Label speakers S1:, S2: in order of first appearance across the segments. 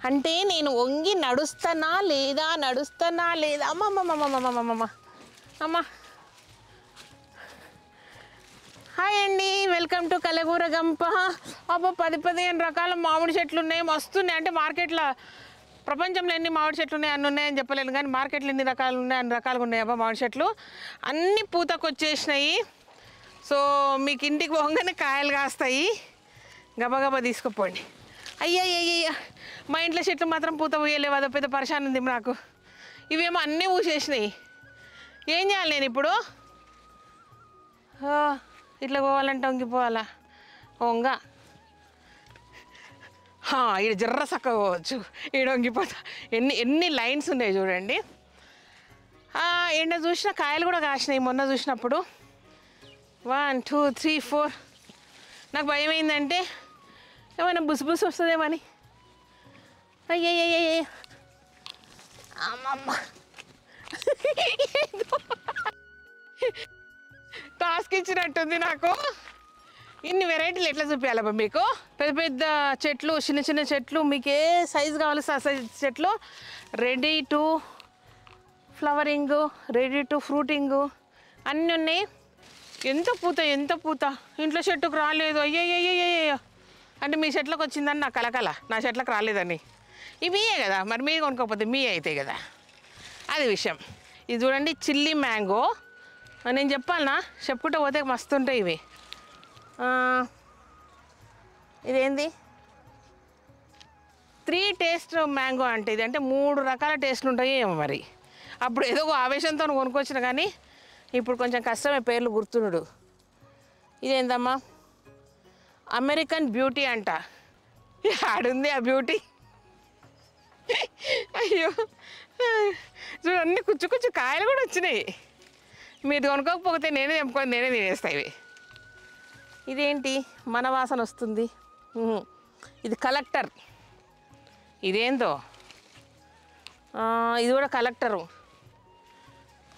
S1: అంటే నేను వంగి నడుస్తానా లేదా అమ్మమ్మమ్మమ్మమ్మమ్మమ్మమ్మ అమ్మ. హాయ్ అండి, వెల్కమ్ టు కలగూర గంప. అబ్బా 10-15 రకాల మామిడి చెట్లు ఉన్నాయి, మస్తున్నాయి. అంటే మార్కెట్లో ప్రపంచంలో ఎన్ని మామిడి చెట్లు ఉన్నాయి అన్ని ఉన్నాయని చెప్పలేను, కానీ మార్కెట్లో ఎన్ని రకాలు ఉన్నాయి అన్ని రకాలుగా ఉన్నాయి. అబ్బా మామిడి చెట్లు అన్నీ పూతకొచ్చేసినాయి. సో మీకు ఇంటికి పోగానే కాయలు కాస్తాయి, గబగబా తీసుకుపోండి. అయ్యయ్య, మా ఇంట్లో చెట్లు మాత్రం పూత పూయలేవు, అదో పెద్ద పరిశాన్ ఉంది నాకు. ఇవేమో అన్నీ పూసేసినాయి. ఏం చేయాలి నేను ఇప్పుడు? ఇట్లా పోవాలంటే వంగిపోవాలా? వంగ ఈడ జర్ర చక్కగా పోవచ్చు, ఈడ వంగిపోతా. ఎన్ని లైన్స్ ఉన్నాయి చూడండి. ఎండ చూసిన కాయలు కూడా కాసినాయి మొన్న చూసినప్పుడు. 1 2 3 4. నాకు భయం ఏంటంటే ఏమైనా బుసు వస్తుందేమని. అయ్యయ్యయ్య అమ్మమ్మ, టాస్క్ ఇచ్చినట్టుంది నాకు. ఇన్ని వెరైటీలు ఎట్లా చూపించాలబ్బా మీకు? పెద్ద పెద్ద చెట్లు, చిన్న చెట్లు, మీకు ఏ సైజు కావాలి ఆ సైజ్ చెట్లు, ready to flowering, ready to fruiting అన్నీ ఉన్నాయి. ఎంత పూత ఇంట్లో చెట్టుకు రాలేదు. అయ్యయ్యయ్యయ్యో అంటే మీ చెట్లకు వచ్చిందని నా కలకల, నా చెట్లకు రాలేదని. ఇవి మీయే కదా, మరి మీరు కొనుక్కోకపోతే మీ అవుతాయి కదా, అది విషయం. ఇది చూడండి, చిల్లీ మ్యాంగో. నేను చెప్పాలనా? చెప్పుకుంటూ పోతే మస్తుంటాయి ఇవి. ఇదేంది 3 టేస్ట్ మ్యాంగో అంటే ఇది. అంటే 3 రకాల టేస్ట్లు ఉంటాయి ఏమో మరి. అప్పుడు ఏదో ఆవేశంతో కొనుక్కొచ్చిన, కానీ ఇప్పుడు కొంచెం కష్టమే పేర్లు గుర్తుండు. ఇదేందమ్మా? అమెరికన్ బ్యూటీ అంట. ఆడుంది ఆ బ్యూటీ. అయ్యో చూడు, అన్ని కుచ్చు కాయలు కూడా వచ్చినాయి. మీరు కొనుక్కోకపోతే నేనే తెంపుకొని నేనే తినేస్తా ఇవి. ఇదేంటి మన వాసన వస్తుంది? ఇది కలెక్టర్. ఇదేందో ఇది కూడా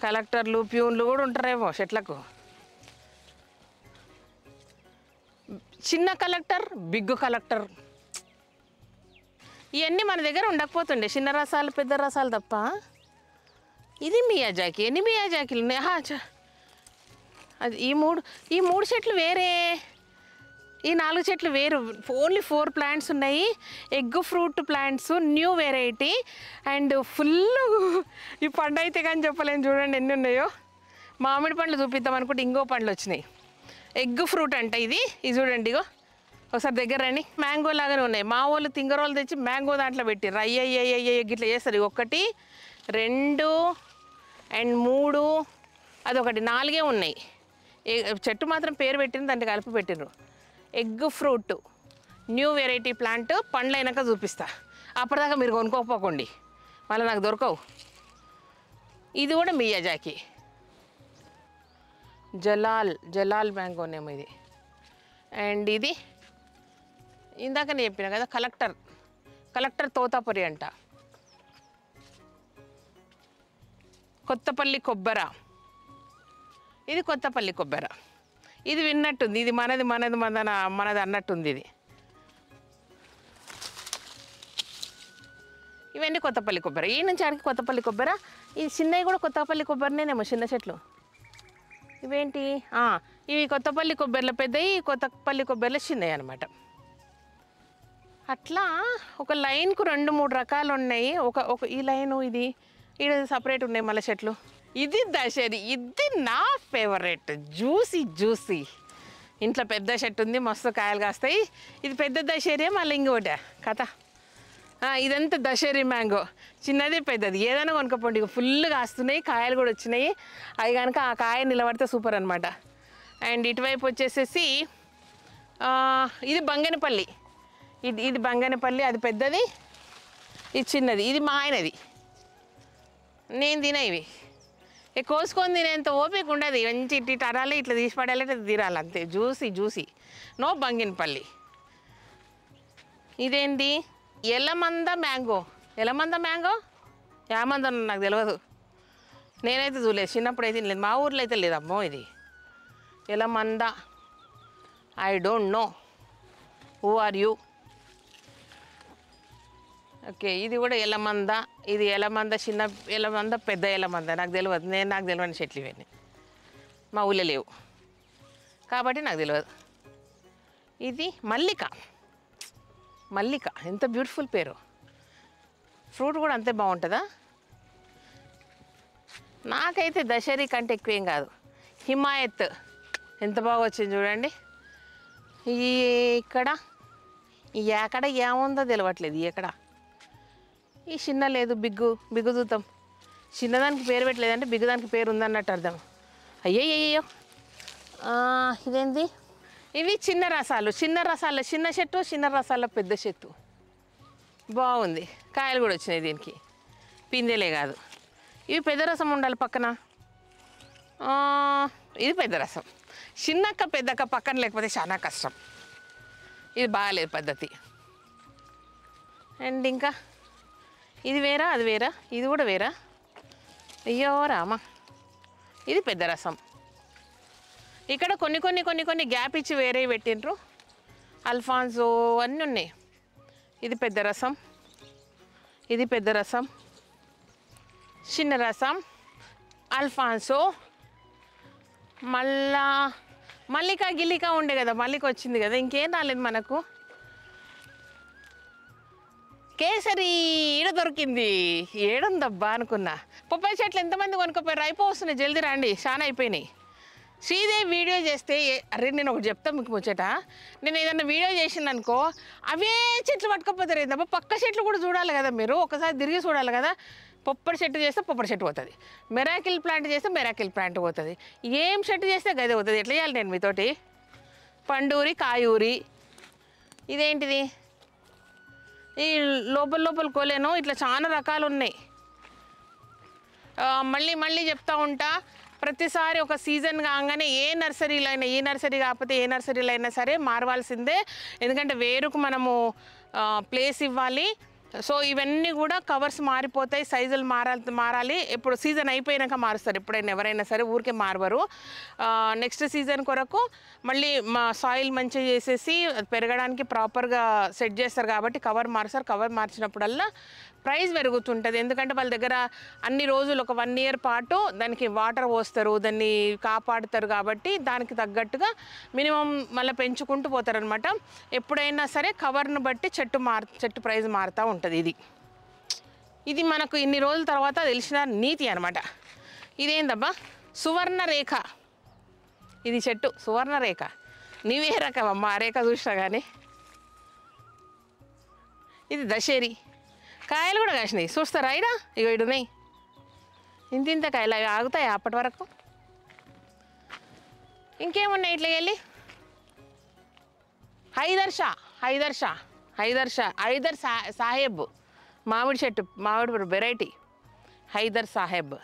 S1: కలెక్టర్లు ప్యూన్లు కూడా ఉంటారేమో చెట్లకు. చిన్న కలెక్టర్, బిగ్ కలెక్టర్. ఇవన్నీ మన దగ్గర ఉండకపోతుండే, చిన్న రసాలు పెద్ద రసాలు తప్ప. ఇది మియాజాకి. ఎన్ని మియాజాకిలు ఉన్నాయి? అది ఈ మూడు చెట్లు వేరే, ఈ 4 చెట్లు వేరు. ఓన్లీ 4 ప్లాంట్స్ ఉన్నాయి. Egg fruit plants, new variety. And full ఈ పండు అయితే కానీ చెప్పలేను. చూడండి ఎన్ని ఉన్నాయో. మామిడి పండ్లు చూపిద్దాం అనుకుంటే ఇంకో పండ్లు వచ్చినాయి. ఎగ్ ఫ్రూట్ అంట ఇది చూడండి. ఇగో ఒకసారి దగ్గర రండి. మ్యాంగో లాగానే ఉన్నాయి. మా వాళ్ళు తింగరోళ్ళు తెచ్చి మ్యాంగో దాంట్లో పెట్టిర్రు. అయ్యయ్యయ్య గిట్లా చేస్తారు. 1 2 అండ్ 3, అదొకటి 4 ఉన్నాయి. చెట్టు మాత్రం పేరు పెట్టింది, దాంట్లో కలిపి పెట్టిర్రు. Egg fruit new variety plant. పండ్లు అయినాక చూపిస్తా, అప్పటిదాకా మీరు కొనుక్కోపోకండి, మళ్ళీ నాకు దొరకవు. ఇది కూడా మియాజాకి జలాల్ మ్యాంగోనేమో ఇది. అండ్ ఇది ఇందాకనే చెప్పిన కదా, కలెక్టర్ తోతాపురి అంట. కొత్తపల్లి కొబ్బర. ఇది కొత్తపల్లి కొబ్బర. ఇది విన్నట్టుంది, ఇది మనది అన్నట్టుంది ఇది. ఇవన్నీ కొత్తపల్లి కొబ్బరి. ఈ నుంచి ఆడికి కొత్తపల్లి కొబ్బర. ఈ చిన్నవి కూడా కొత్తపల్లి కొబ్బరినేమో, చిన్న చెట్లు. ఇవేంటి? ఇవి కొత్తపల్లి కొబ్బరిలో పెద్దవి, కొత్తపల్లి కొబ్బరిలో చిన్నవి అనమాట. అట్లా ఒక లైన్కు 2-3 రకాలు ఉన్నాయి. ఒక ఈ లైను ఇది సపరేట్ ఉన్నాయి మళ్ళీ చెట్లు. ఇది దశరి. ఇది నా ఫేవరెట్, జ్యూసీ. ఇంట్లో పెద్ద చెట్టు ఉంది, మస్తు కాయలు కాస్తాయి. ఇది పెద్ద దశరి. మళ్ళీ ఇంకోటి కథ. ఇదంతా దశరి మ్యాంగో. చిన్నది పెద్దది ఏదైనా కొనుక్కోండి. ఇక ఫుల్ కాస్తున్నాయి, కాయలు కూడా వచ్చినాయి. అవి కనుక ఆ కాయ నిలబడితే సూపర్ అనమాట. అండ్ ఇటువైపు వచ్చేసేసి ఇది బంగనపల్లి. ఇది బంగనపల్లి, అది పెద్దది, ఇది చిన్నది. ఇది మా ఆయనది. నేను తిన ఇవి కోసుకొని తినేంత ఓపిక ఉండదు. మంచి ఇటు అరాలి, ఇట్లా తీసి పడాలి, ఇట్లా తీరాలి, అంతే. జ్యూసీ. నో బంగినపల్లి. ఇదేంటి? ఎలమంద మ్యాంగో. ఏమందో నాకు తెలియదు, నేనైతే చూడలేదు. చిన్నప్పుడు అయితే లేదు, మా ఊర్లో అయితే లేదమ్మో ఇది. Yelamanda. I don't know. Who are you? Okay, ఇది కూడా ఎలమంద. ఇది ఎలమంద, చిన్న ఎలమంద, పెద్ద ఎలమంద నాకు తెలియదు. నాకు తెలియని చెట్లు ఇవన్నీ మా ఊళ్ళో లేవు కాబట్టి నాకు తెలియదు. ఇది మల్లిక. మల్లిక ఎంత బ్యూటిఫుల్ పేరు. ఫ్రూట్ కూడా అంతే బాగుంటుందా? నాకైతే దశరి కంటే ఎక్కువేం కాదు. హిమాయత్ ఎంత బాగా వచ్చింది చూడండి. ఇక్కడ ఎక్కడ ఏముందో తెలియట్లేదు. ఎక్కడ ఈ చిన్న లేదు, బిగ్గు చూద్దాం. చిన్నదానికి పేరు పెట్టలేదంటే బిగ్గుదానికి పేరు ఉందన్నట్టు అర్థం. అయ్యయ్యో, ఇదేంది? ఇవి చిన్న రసాలు. చిన్న చెట్టు, చిన్న రసాల పెద్ద చెట్టు. బాగుంది. కాయలు కూడా వచ్చినాయి దీనికి, పిందెలే కాదు. ఇవి పెద్ద రసం ఉండాలి పక్కన. ఇది పెద్ద రసం. చిన్నక్క పెద్దక్క పక్కన లేకపోతే చాలా కష్టం. ఇది బాగాలేదు పద్ధతి. అండ్ ఇంకా ఇది వేరా, అది వేరా, ఇది కూడా వేరా. అయ్యో రామా, ఇది పెద్ద రసం. ఇక్కడ కొన్ని గ్యాప్ ఇచ్చి వేరే పెట్టిండ్రు. అల్ఫాన్సో అన్నీ ఉన్నాయి. ఇది పెద్ద రసం, ఇది పెద్ద రసం, చిన్న రసం, అల్ఫాన్సో. మల్లిక గిల్లిక ఉండే కదా, మల్లిక వచ్చింది కదా, ఇంకేం రాలేదు మనకు. కేసరి ఈడ దొరికింది. ఏడుందబ్బా అనుకున్నా. పొప్పాయి చెట్లు ఎంతమంది కొనుక్కోపోయారు? అయిపోతున్నాయి, జల్దీ రండి, చాలా అయిపోయినాయి. శ్రీదేవి వీడియో చేస్తే, అరే నేను ఒకటి చెప్తాను మీకు ముచ్చట. నేను ఏదన్నా వీడియో చేసిందనుకో, అవే చెట్లు పట్టుకపోతారు. ఏందబ్బా, పక్క చెట్లు కూడా చూడాలి కదా మీరు, ఒకసారి తిరిగి చూడాలి కదా. పొప్పడి చెట్టు చేస్తే పొప్పడి చెట్టు పోతుంది, మెరాకిల్ ప్లాంట్ చేస్తే మెరాకిల్ ప్లాంట్ పోతుంది, ఏం చెట్టు చేస్తే గదే పోతుంది. ఎట్లా చేయాలి నేను మీతోటి? పండూరి, కాయూరి. ఇదేంటిది? ఈ లోపల కోలేను. ఇట్లా చాలా రకాలు ఉన్నాయి. మళ్ళీ చెప్తా ఉంటా, ప్రతిసారి ఒక సీజన్ కాగానే ఏ నర్సరీలో అయినా, ఈ నర్సరీ కాకపోతే ఏ నర్సరీలో అయినా సరే మారవాల్సిందే. ఎందుకంటే వేరుకు మనము ప్లేస్ ఇవ్వాలి. సో ఇవన్నీ కూడా కవర్స్ మారిపోతాయి, సైజులు మారాలి. ఎప్పుడు సీజన్ అయిపోయినాక మారుస్తారు ఎప్పుడైనా, ఎవరైనా సరే ఊరికే మారవరు. నెక్స్ట్ సీజన్ కొరకు మళ్ళీ మా సాయిల్ మంచిగా చేసేసి పెరగడానికి ప్రాపర్గా సెట్ చేస్తారు కాబట్టి కవర్ మారుస్తారు. కవర్ మార్చినప్పుడల్లా ప్రైస్ పెరుగుతుంటుంది. ఎందుకంటే వాళ్ళ దగ్గర అన్ని రోజులు ఒక 1 year పాటు దానికి వాటర్ పోస్తారు, దాన్ని కాపాడుతారు కాబట్టి దానికి తగ్గట్టుగా మినిమం మళ్ళీ పెంచుకుంటూ పోతారనమాట. ఎప్పుడైనా సరే కవర్ను బట్టి చెట్టు ప్రైస్ మారుతూ ఉంటుంది. ఇది మనకు ఇన్ని రోజుల తర్వాత తెలిసిన నీతి అనమాట. ఇదేందబ్బా? సువర్ణరేఖ. ఇది చెట్టు సువర్ణరేఖ. నీవే రకమమ్మా, ఆ రేఖ చూసినా కానీ. ఇది దశేరి. కాయలు కూడా కాసినాయి, చూస్తారా? ఇడా ఇగో ఇడున్నాయి ఇంత కాయలు. అవి ఆగుతాయి అప్పటి వరకు. ఇంకేమున్నాయి ఇట్లా వెళ్ళి? హైదర్ సాహెబ్ మామిడి చెట్టు, మామిడి వెరైటీ హైదర్ సాహెబ్.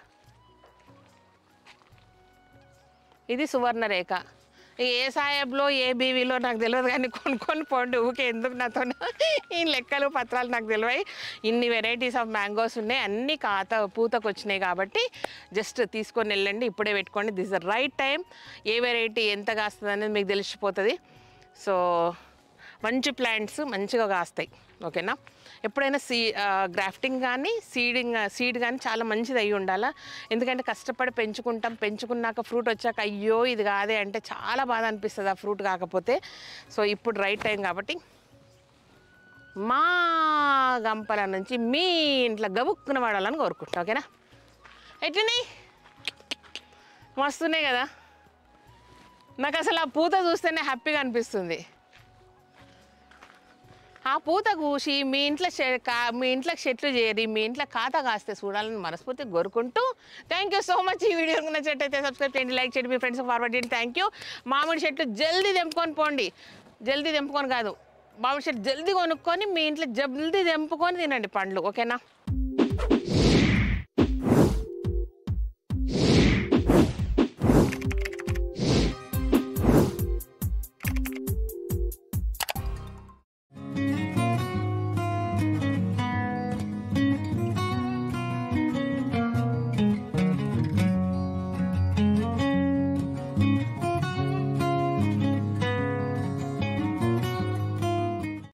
S1: ఇది సువర్ణరేఖ. ఏ సాహెబ్లో ఏ బీవీలో నాకు తెలియదు కానీ కొనుక్కొని పోండి, ఊకే ఎందుకు నాతో ఈ లెక్కలు పత్రాలు నాకు తెలివాయి. ఇన్ని వెరైటీస్ ఆఫ్ మ్యాంగోస్ ఉన్నాయి, అన్నీ పూతకు వచ్చినాయి కాబట్టి జస్ట్ తీసుకొని వెళ్ళండి, ఇప్పుడే పెట్టుకోండి. This the right time. A variety ఎంత కాస్తుంది అనేది మీకు తెలిసిపోతుంది. సో మంచి ప్లాంట్స్ మంచిగా కాస్తాయి, ఓకేనా? ఎప్పుడైనా గ్రాఫ్టింగ్ కానీ సీడ్ కానీ చాలా మంచిది అయ్యి ఉండాలా. ఎందుకంటే కష్టపడి పెంచుకున్నాక ఫ్రూట్ వచ్చాక అయ్యో ఇది కాదే అంటే చాలా బాధ అనిపిస్తుంది ఆ ఫ్రూట్ కాకపోతే. సో ఇప్పుడు రైట్ టైం కాబట్టి మా గంపల నుంచి మీ ఇంట్లో గబుక్కున వాడాలని కోరుకుంటా, ఓకేనా? ఎట్లున్నాయి? మస్తున్నాయి కదా. నాకు అసలు ఆ పూత చూస్తేనే హ్యాపీగా అనిపిస్తుంది. ఆ పూత కూసి మీ ఇంట్లో చెట్లు చేరి మీ ఇంట్లో ఖాతా కాస్తే చూడాలని మనస్ఫూర్తిగా కోరుకుంటూ థ్యాంక్ యూ సో మచ్. ఈ వీడియో నచ్చినట్టయితే సబ్స్క్రైబ్ చేయండి, లైక్ చేయండి, మీ ఫ్రెండ్స్కి ఫార్వర్డ్ చేయండి. Thank you. మామిడి చెట్లు జల్దీ తెంపుకొని పోండి. జల్దీ తెంపుకొని కాదు, మామిడి చెట్టు జల్దీ కొనుక్కొని మీ ఇంట్లో జల్దీ తెంపుకొని తినండి పండ్లు, ఓకేనా?